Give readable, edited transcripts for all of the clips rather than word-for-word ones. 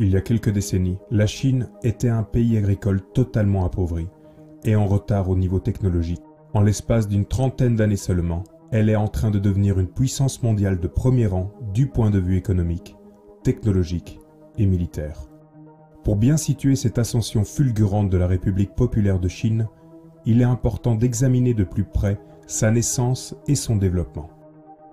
Il y a quelques décennies, la Chine était un pays agricole totalement appauvri et en retard au niveau technologique. En l'espace d'une trentaine d'années seulement, elle est en train de devenir une puissance mondiale de premier rang du point de vue économique, technologique et militaire. Pour bien situer cette ascension fulgurante de la République populaire de Chine, il est important d'examiner de plus près sa naissance et son développement.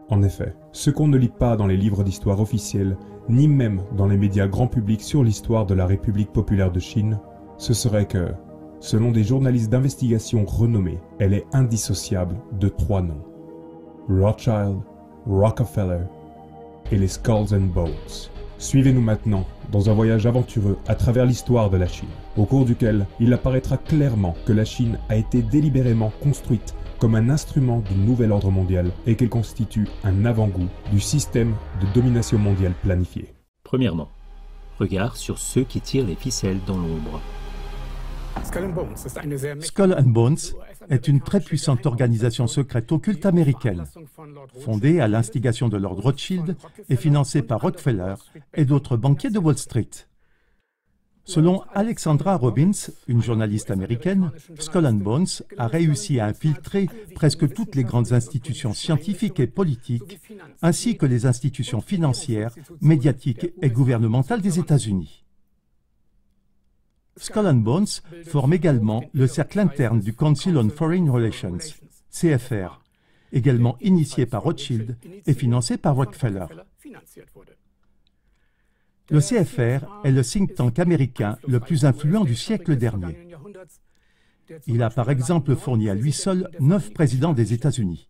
En effet, ce qu'on ne lit pas dans les livres d'histoire officiels, ni même dans les médias grand public sur l'histoire de la République populaire de Chine, ce serait que, selon des journalistes d'investigation renommés, elle est indissociable de trois noms: Rothschild, Rockefeller et les Skulls and Bones. Suivez-nous maintenant dans un voyage aventureux à travers l'histoire de la Chine, au cours duquel il apparaîtra clairement que la Chine a été délibérément construite comme un instrument du nouvel ordre mondial et qu'elle constitue un avant-goût du système de domination mondiale planifié. Premièrement, regard sur ceux qui tirent les ficelles dans l'ombre. Skull and Bones est une très puissante organisation secrète occulte américaine, fondée à l'instigation de Lord Rothschild et financée par Rockefeller et d'autres banquiers de Wall Street. Selon Alexandra Robbins, une journaliste américaine, Skull and Bones a réussi à infiltrer presque toutes les grandes institutions scientifiques et politiques, ainsi que les institutions financières, médiatiques et gouvernementales des États-Unis. Skull and Bones forme également le cercle interne du Council on Foreign Relations, CFR, également initié par Rothschild et financé par Rockefeller. Le CFR est le think tank américain le plus influent du siècle dernier. Il a par exemple fourni à lui seul 9 présidents des États-Unis,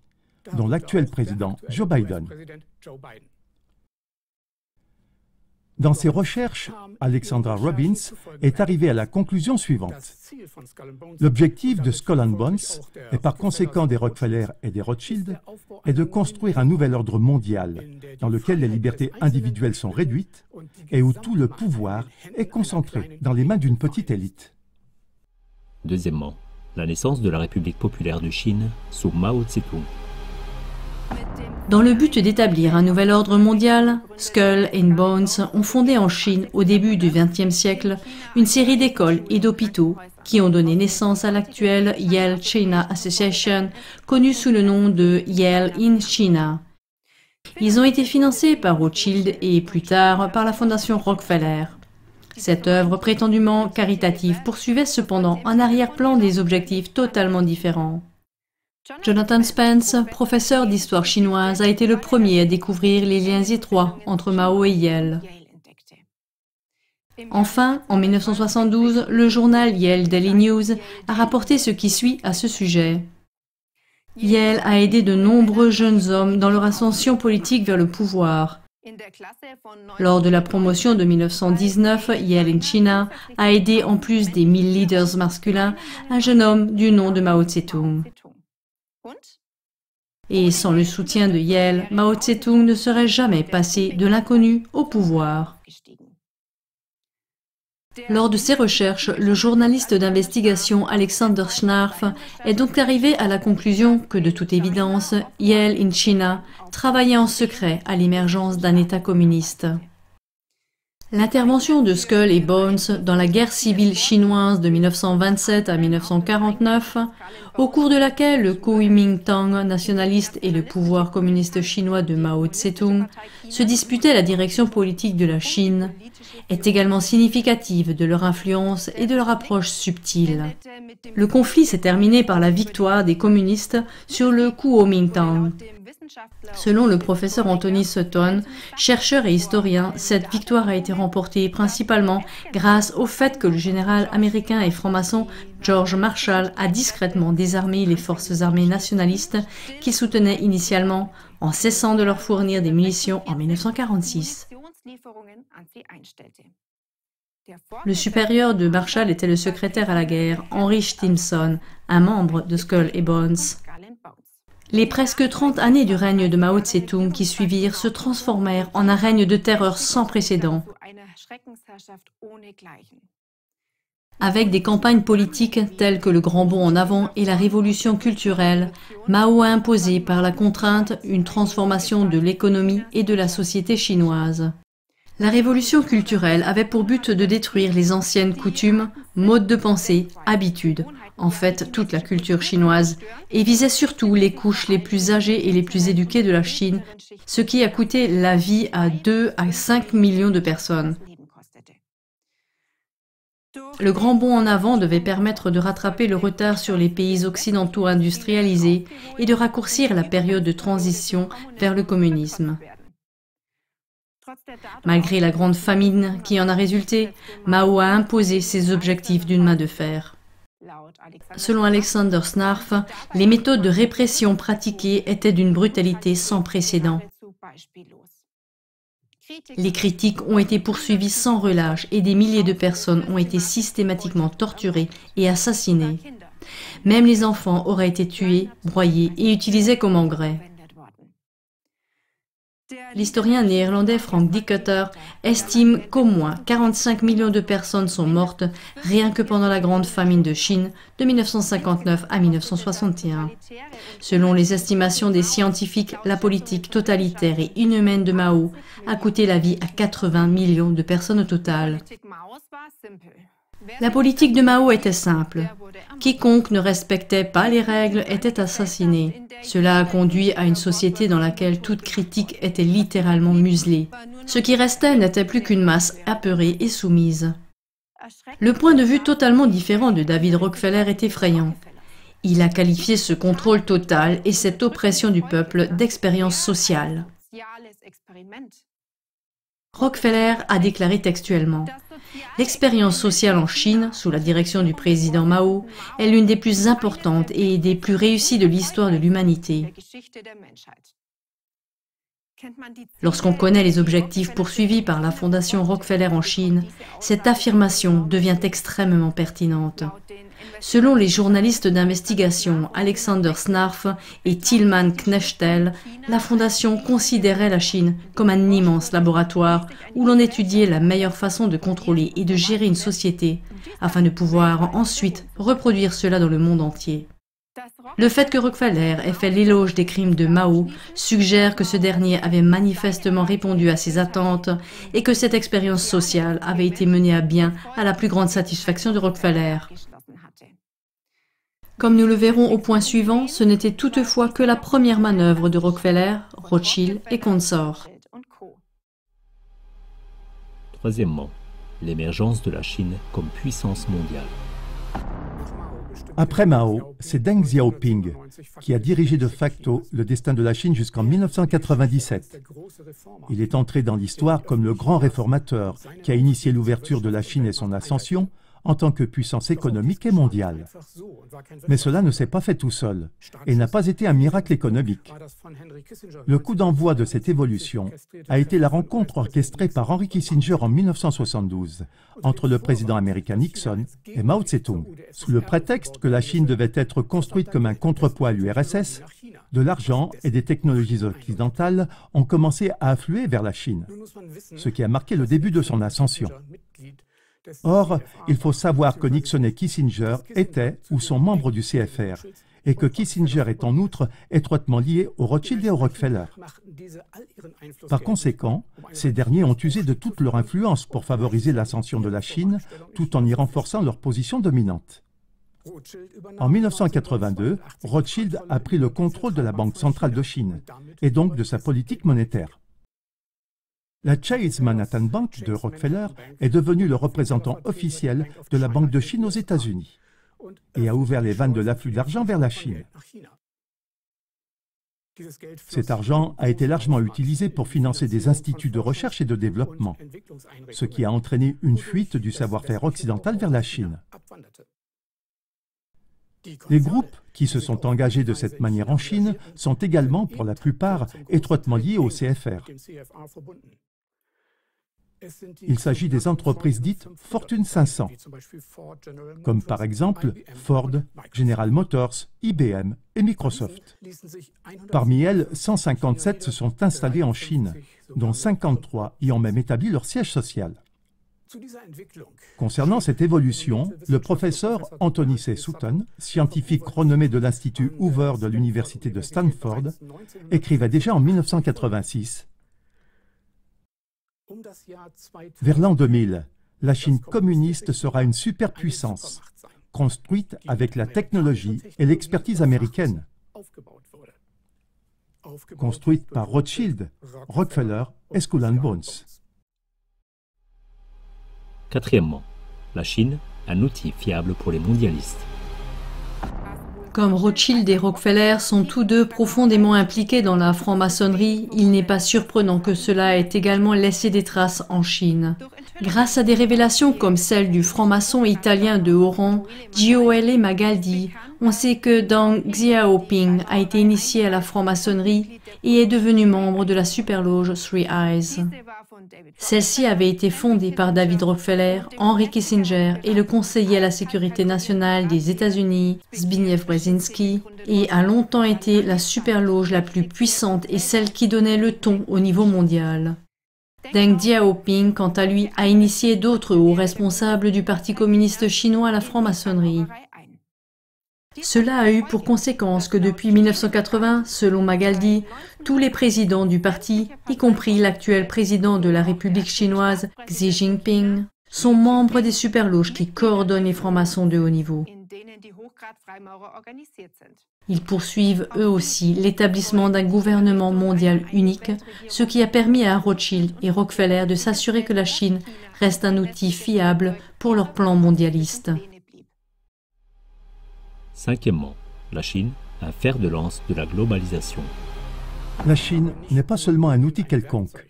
dont l'actuel président Joe Biden. Dans ses recherches, Alexandra Robbins est arrivée à la conclusion suivante. L'objectif de Skull and Bones, et par conséquent des Rockefeller et des Rothschild, est de construire un nouvel ordre mondial dans lequel les libertés individuelles sont réduites et où tout le pouvoir est concentré dans les mains d'une petite élite. Deuxièmement, la naissance de la République populaire de Chine sous Mao Tse-tung. Dans le but d'établir un nouvel ordre mondial, Skull and Bones ont fondé en Chine, au début du XXe siècle, une série d'écoles et d'hôpitaux qui ont donné naissance à l'actuelle Yale China Association, connue sous le nom de Yale in China. Ils ont été financés par Rothschild et plus tard par la fondation Rockefeller. Cette œuvre prétendument caritative poursuivait cependant en arrière-plan des objectifs totalement différents. Jonathan Spence, professeur d'histoire chinoise, a été le premier à découvrir les liens étroits entre Mao et Yale. Enfin, en 1972, le journal Yale Daily News a rapporté ce qui suit à ce sujet. Yale a aidé de nombreux jeunes hommes dans leur ascension politique vers le pouvoir. Lors de la promotion de 1919, Yale in China a aidé, en plus des 1000 leaders masculins, un jeune homme du nom de Mao Tse-tung. Et sans le soutien de Yale, Mao Tse-tung ne serait jamais passé de l'inconnu au pouvoir. Lors de ses recherches, le journaliste d'investigation Alexander Schnarf est donc arrivé à la conclusion que, de toute évidence, Yale in China travaillait en secret à l'émergence d'un État communiste. L'intervention de Skull et Bones dans la guerre civile chinoise de 1927 à 1949, au cours de laquelle le Kuomintang nationaliste et le pouvoir communiste chinois de Mao Tse-tung se disputaient la direction politique de la Chine, est également significative de leur influence et de leur approche subtile. Le conflit s'est terminé par la victoire des communistes sur le Kuomintang. Selon le professeur Anthony Sutton, chercheur et historien, cette victoire a été remportée principalement grâce au fait que le général américain et franc-maçon George Marshall a discrètement désarmé les forces armées nationalistes qu'il soutenait initialement en cessant de leur fournir des munitions en 1946. Le supérieur de Marshall était le secrétaire à la guerre, Henry Stimson, un membre de Skull and Bones. Les presque 30 années du règne de Mao Tse-tung qui suivirent se transformèrent en un règne de terreur sans précédent. Avec des campagnes politiques telles que le Grand Bond en avant et la révolution culturelle, Mao a imposé par la contrainte une transformation de l'économie et de la société chinoise. La révolution culturelle avait pour but de détruire les anciennes coutumes, modes de pensée, habitudes, en fait toute la culture chinoise, et visait surtout les couches les plus âgées et les plus éduquées de la Chine, ce qui a coûté la vie à 2 à 5 millions de personnes. Le grand bond en avant devait permettre de rattraper le retard sur les pays occidentaux industrialisés et de raccourcir la période de transition vers le communisme. Malgré la grande famine qui en a résulté, Mao a imposé ses objectifs d'une main de fer. Selon Alexander Snarf, les méthodes de répression pratiquées étaient d'une brutalité sans précédent. Les critiques ont été poursuivis sans relâche et des milliers de personnes ont été systématiquement torturées et assassinées. Même les enfants auraient été tués, broyés et utilisés comme engrais. L'historien néerlandais Frank Dikötter estime qu'au moins 45 millions de personnes sont mortes rien que pendant la Grande Famine de Chine de 1959 à 1961. Selon les estimations des scientifiques, la politique totalitaire et inhumaine de Mao a coûté la vie à 80 millions de personnes au total. La politique de Mao était simple. Quiconque ne respectait pas les règles était assassiné. Cela a conduit à une société dans laquelle toute critique était littéralement muselée. Ce qui restait n'était plus qu'une masse apeurée et soumise. Le point de vue totalement différent de David Rockefeller est effrayant. Il a qualifié ce contrôle total et cette oppression du peuple d'expérience sociale. Rockefeller a déclaré textuellement « L'expérience sociale en Chine, sous la direction du président Mao, est l'une des plus importantes et des plus réussies de l'histoire de l'humanité. » Lorsqu'on connaît les objectifs poursuivis par la Fondation Rockefeller en Chine, cette affirmation devient extrêmement pertinente. Selon les journalistes d'investigation Alexander Snarf et Tilman Knechtel, la Fondation considérait la Chine comme un immense laboratoire où l'on étudiait la meilleure façon de contrôler et de gérer une société afin de pouvoir ensuite reproduire cela dans le monde entier. Le fait que Rockefeller ait fait l'éloge des crimes de Mao suggère que ce dernier avait manifestement répondu à ses attentes et que cette expérience sociale avait été menée à bien à la plus grande satisfaction de Rockefeller. Comme nous le verrons au point suivant, ce n'était toutefois que la première manœuvre de Rockefeller, Rothschild et consorts. Troisièmement, l'émergence de la Chine comme puissance mondiale. Après Mao, c'est Deng Xiaoping qui a dirigé de facto le destin de la Chine jusqu'en 1997. Il est entré dans l'histoire comme le grand réformateur qui a initié l'ouverture de la Chine et son ascension en tant que puissance économique et mondiale. Mais cela ne s'est pas fait tout seul et n'a pas été un miracle économique. Le coup d'envoi de cette évolution a été la rencontre orchestrée par Henry Kissinger en 1972 entre le président américain Nixon et Mao Tse-tung. Sous le prétexte que la Chine devait être construite comme un contrepoids à l'URSS, de l'argent et des technologies occidentales ont commencé à affluer vers la Chine, ce qui a marqué le début de son ascension. Or, il faut savoir que Nixon et Kissinger étaient ou sont membres du CFR et que Kissinger est en outre étroitement lié aux Rothschild et aux Rockefeller. Par conséquent, ces derniers ont usé de toute leur influence pour favoriser l'ascension de la Chine tout en y renforçant leur position dominante. En 1982, Rothschild a pris le contrôle de la Banque centrale de Chine et donc de sa politique monétaire. La Chase Manhattan Bank de Rockefeller est devenue le représentant officiel de la Banque de Chine aux États-Unis et a ouvert les vannes de l'afflux d'argent vers la Chine. Cet argent a été largement utilisé pour financer des instituts de recherche et de développement, ce qui a entraîné une fuite du savoir-faire occidental vers la Chine. Les groupes qui se sont engagés de cette manière en Chine sont également, pour la plupart, étroitement liés au CFR. Il s'agit des entreprises dites Fortune 500, comme par exemple Ford, General Motors, IBM et Microsoft. Parmi elles, 157 se sont installées en Chine, dont 53 y ont même établi leur siège social. Concernant cette évolution, le professeur Anthony C. Sutton, scientifique renommé de l'Institut Hoover de l'Université de Stanford, écrivait déjà en 1986 Vers l'an 2000, la Chine communiste sera une superpuissance, construite avec la technologie et l'expertise américaine. Construite par Rothschild, Rockefeller et Skull and Bones. Quatrièmement, la Chine, un outil fiable pour les mondialistes. Comme Rothschild et Rockefeller sont tous deux profondément impliqués dans la franc-maçonnerie, il n'est pas surprenant que cela ait également laissé des traces en Chine. Grâce à des révélations comme celle du franc-maçon italien de haut rang, G.O.L.E. Magaldi, on sait que Deng Xiaoping a été initié à la franc-maçonnerie et est devenu membre de la superloge Three Eyes. Celle-ci avait été fondée par David Rockefeller, Henry Kissinger et le conseiller à la sécurité nationale des États-Unis, Zbigniew Brzezinski, et a longtemps été la superloge la plus puissante et celle qui donnait le ton au niveau mondial. Deng Xiaoping, quant à lui, a initié d'autres hauts responsables du Parti communiste chinois à la franc-maçonnerie. Cela a eu pour conséquence que depuis 1980, selon Magaldi, tous les présidents du parti, y compris l'actuel président de la République chinoise, Xi Jinping, sont membres des superloges qui coordonnent les francs-maçons de haut niveau. Ils poursuivent eux aussi l'établissement d'un gouvernement mondial unique, ce qui a permis à Rothschild et Rockefeller de s'assurer que la Chine reste un outil fiable pour leur plan mondialiste. Cinquièmement, la Chine, un fer de lance de la globalisation. La Chine n'est pas seulement un outil quelconque.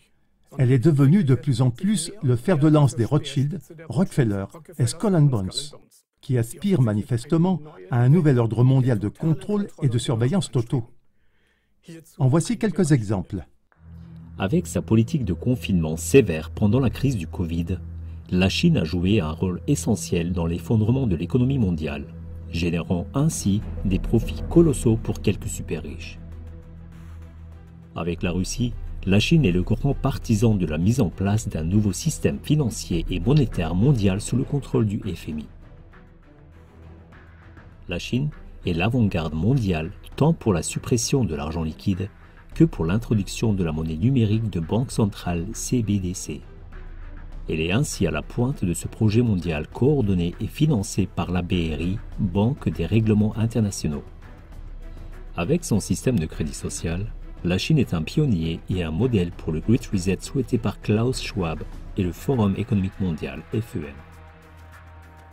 Elle est devenue de plus en plus le fer de lance des Rothschild, Rockefeller et Skull and Bones, qui aspirent manifestement à un nouvel ordre mondial de contrôle et de surveillance totaux. En voici quelques exemples. Avec sa politique de confinement sévère pendant la crise du Covid, la Chine a joué un rôle essentiel dans l'effondrement de l'économie mondiale, générant ainsi des profits colossaux pour quelques super riches. Avec la Russie, la Chine est le grand partisan de la mise en place d'un nouveau système financier et monétaire mondial sous le contrôle du FMI. La Chine est l'avant-garde mondiale tant pour la suppression de l'argent liquide que pour l'introduction de la monnaie numérique de banque centrale CBDC. Elle est ainsi à la pointe de ce projet mondial coordonné et financé par la BRI, Banque des règlements internationaux. Avec son système de crédit social, la Chine est un pionnier et un modèle pour le Great Reset souhaité par Klaus Schwab et le Forum économique mondial, FEM.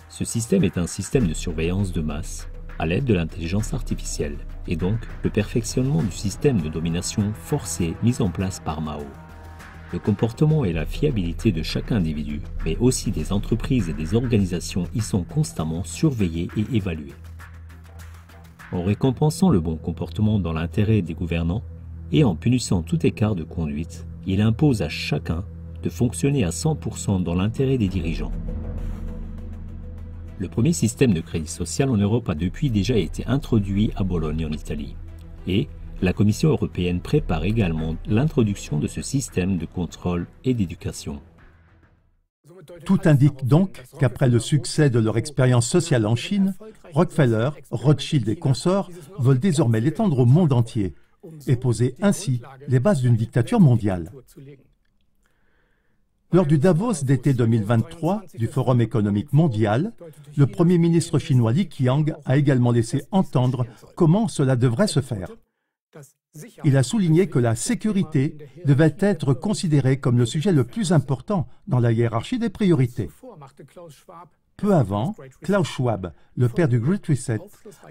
Ce système est un système de surveillance de masse à l'aide de l'intelligence artificielle et donc le perfectionnement du système de domination forcée mis en place par Mao. Le comportement et la fiabilité de chaque individu, mais aussi des entreprises et des organisations y sont constamment surveillés et évalués. En récompensant le bon comportement dans l'intérêt des gouvernants et en punissant tout écart de conduite, il impose à chacun de fonctionner à 100% dans l'intérêt des dirigeants. Le premier système de crédit social en Europe a depuis déjà été introduit à Bologne en Italie. Et la Commission européenne prépare également l'introduction de ce système de contrôle et d'éducation. Tout indique donc qu'après le succès de leur expérience sociale en Chine, Rockefeller, Rothschild et consorts veulent désormais l'étendre au monde entier et poser ainsi les bases d'une dictature mondiale. Lors du Davos d'été 2023 du Forum économique mondial, le Premier ministre chinois Li Qiang a également laissé entendre comment cela devrait se faire. Il a souligné que la sécurité devait être considérée comme le sujet le plus important dans la hiérarchie des priorités. Peu avant, Klaus Schwab, le père du Great Reset,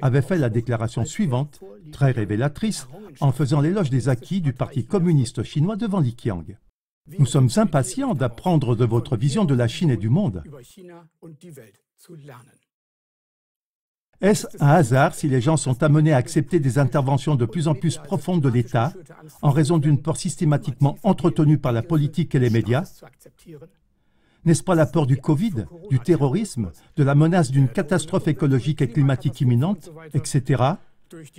avait fait la déclaration suivante, très révélatrice, en faisant l'éloge des acquis du Parti communiste chinois devant Li Qiang. Nous sommes impatients d'apprendre de votre vision de la Chine et du monde. Est-ce un hasard si les gens sont amenés à accepter des interventions de plus en plus profondes de l'État en raison d'une peur systématiquement entretenue par la politique et les médias? N'est-ce pas la peur du Covid, du terrorisme, de la menace d'une catastrophe écologique et climatique imminente, etc.,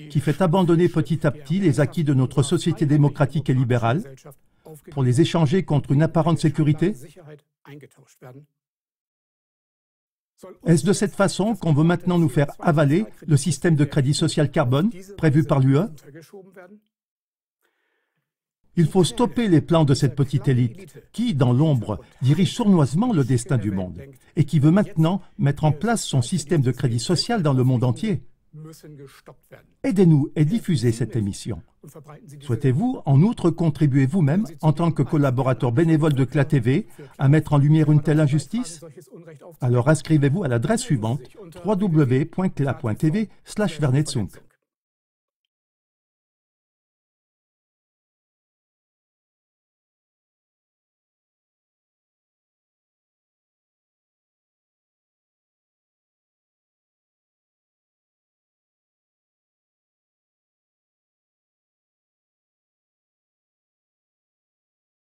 qui fait abandonner petit à petit les acquis de notre société démocratique et libérale pour les échanger contre une apparente sécurité? Est-ce de cette façon qu'on veut maintenant nous faire avaler le système de crédit social carbone prévu par l'UE? Il faut stopper les plans de cette petite élite qui, dans l'ombre, dirige sournoisement le destin du monde et qui veut maintenant mettre en place son système de crédit social dans le monde entier. Aidez-nous et diffusez cette émission. Souhaitez-vous, en outre, contribuer vous-même, en tant que collaborateur bénévole de CLA TV, à mettre en lumière une telle injustice? Alors inscrivez-vous à l'adresse suivante www.cla.tv/Vernetzung.